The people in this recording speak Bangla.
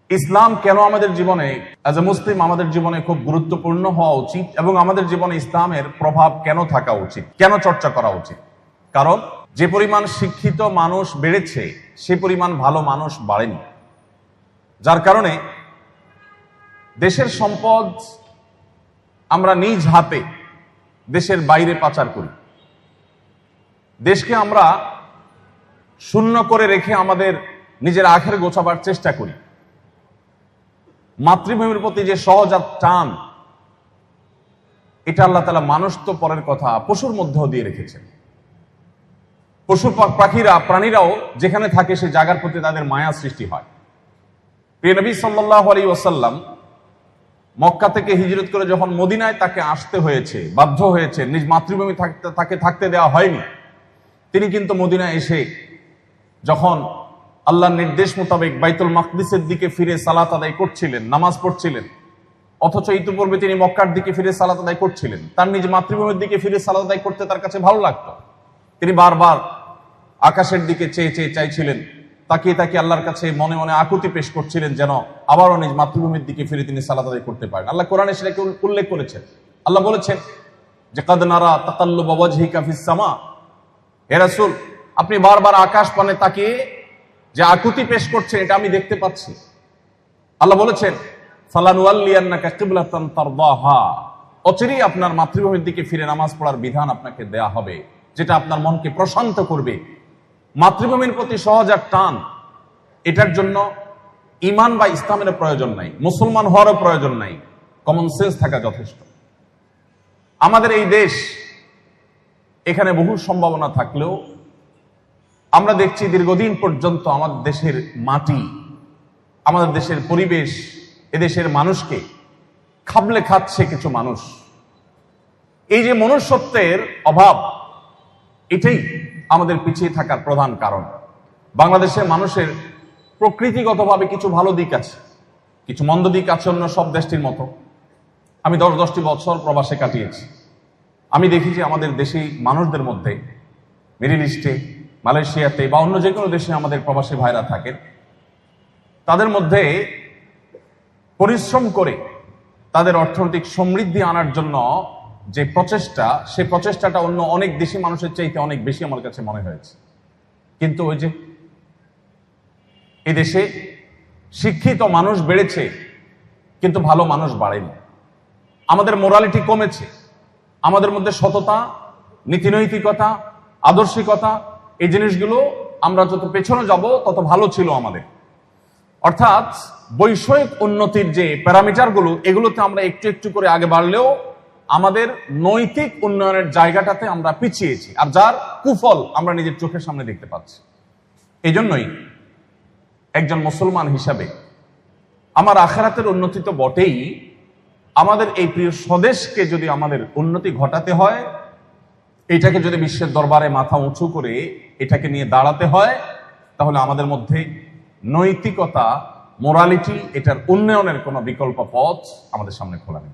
ইসলাম কেন আমাদের জীবনে অ্যাজ এ মুসলিম আমাদের জীবনে খুব গুরুত্বপূর্ণ হওয়া উচিত এবং আমাদের জীবনে ইসলামের প্রভাব কেন থাকা উচিত, কেন চর্চা করা উচিত? কারণ যে পরিমাণ শিক্ষিত মানুষ বেড়েছে সে পরিমাণ ভালো মানুষ বাড়েনি, যার কারণে দেশের সম্পদ আমরা নিজ হাতে দেশের বাইরে পাচার করি। দেশকে আমরা শূন্য করে রেখে আমাদের নিজের আখের গোছাবার চেষ্টা করি। মাতৃভূমির প্রতি যে সহজ আর টান, এটা আল্লাহ তাআলা মানুষ তো পরের কথা, পশুর মধ্যেও দিয়ে রেখেছেন। পশু পাখিরা প্রাণীরাও যেখানে থাকে সে জায়গার প্রতি তাদের মায়া সৃষ্টি হয়। প্রিয় নবী সাল্লাল্লাহু আলাইহি ওয়াসাল্লাম মক্কা থেকে হিজরত করে যখন মদিনায় তাকে আসতে হয়েছে, বাধ্য হয়েছে, নিজ মাতৃভূমি তাকে থাকতে দেওয়া হয়নি। তিনি কিন্তু মদিনায় এসে যখন আল্লাহর নির্দেশ মোতাবেক বাইতুল মাকদিসের দিকে ফিরে সালাত আদায় করছিলেন, নামাজ পড়ছিলেন, অথচ ইতিপূর্বে তিনি মক্কার দিকে ফিরে সালাত আদায় করছিলেন। তার নিজ মাতৃভূমির দিকে ফিরে সালাত আদায় করতে তার কাছে ভালো লাগতো। তিনি বারবার আকাশের দিকে চেয়ে চেয়ে চাইছিলেন, তাকিয়ে তাকিয়ে আল্লাহর কাছে মনে মনে আকুতি পেশ করছিলেন যেন আবারও নিজ মাতৃভূমির দিকে ফিরে তিনি সালাত আদায় করতে পারেন। আল্লাহ কোরআনে সেটাকে উল্লেখ করেছেন। আল্লাহ বলেছেন যে কাদ নারা তাকাল্লুবা ওয়াজহিকা ফিস সামা, হে রাসূল আপনি বারবার আকাশ পানে তাকিয়ে যে আকুতি পেশ করছেন এটা আমি দেখতে পাচ্ছি। আল্লাহ বলেছেন ফালানুওয়াল্লিয়ান্নাকা কিবলাতান তারদাহা, অচিরেই আপনার মাতৃভূমির দিকে ফিরে নামাজ পড়ার বিধান আপনাকে দেয়া হবে যেটা আপনার মনকে প্রশান্ত করবে। মাতৃভূমির প্রতি সহজ আর টান, এটার জন্য ঈমান বা ইসলামের প্রয়োজন নাই, মুসলমান হওয়ারও প্রয়োজন নাই, কমন সেন্স থাকা যথেষ্ট। আমাদের এই দেশ, এখানে বহু সম্ভাবনা থাকলেও আমরা দেখছি দীর্ঘদিন পর্যন্ত আমাদের দেশের মাটি, আমাদের দেশের পরিবেশ, এদেশের মানুষকে খাবলে খাচ্ছে কিছু মানুষ। এই যে মনুষ্যত্বের অভাব, এটাই আমাদের পিছিয়ে থাকার প্রধান কারণ। বাংলাদেশের মানুষের প্রকৃতিগতভাবে কিছু ভালো দিক আছে, কিছু মন্দ দিক আছে অন্য সব দেশটির মতো। আমি 10-10টি বছর প্রবাসে কাটিয়েছি। আমি দেখি যে আমাদের দেশি মানুষদের মধ্যে, মিডল ইস্টে, মালয়েশিয়াতে বা অন্য যে কোনো দেশে আমাদের প্রবাসী ভাইরা থাকেন, তাদের মধ্যে পরিশ্রম করে তাদের অর্থনৈতিক সমৃদ্ধি আনার জন্য যে প্রচেষ্টা, সে প্রচেষ্টাটা অন্য অনেক দেশি মানুষের চাইতে অনেক বেশি আমার কাছে মনে হয়েছে। কিন্তু ওই যে এই দেশে শিক্ষিত মানুষ বেড়েছে কিন্তু ভালো মানুষ বাড়েনি। আমাদের মোরালিটি কমেছে, আমাদের মধ্যে সততা, নীতিনৈতিকতা, আদর্শিকতা, এই জিনিসগুলো আমরা যত পেছনে যাব তত ভালো ছিল আমাদের। অর্থাৎ বৈষয়িক উন্নতির যে প্যারামিটারগুলো, এগুলোতে আমরা একটু একটু করে আগে বাড়লেও আমাদের নৈতিক উন্নয়নের জায়গাটাতে আমরা পিছিয়েছি, আর যার কুফল আমরা নিজের চোখের সামনে দেখতে পাচ্ছি। এই জন্যই একজন মুসলমান হিসাবে আমার আখিরাতের উন্নতি তো বটেই, আমাদের এই প্রিয় স্বদেশকে যদি আমাদের উন্নতি ঘটাতে হয়, এটাকে যদি বিশ্বের দরবারে মাথা উঁচু করে এটাকে নিয়ে দাঁড়াতে হয়, তাহলে আমাদের মধ্যে নৈতিকতা, মোরালিটি, এটার উন্নয়নের কোনো বিকল্প পথ আমাদের সামনে খোলা নেই।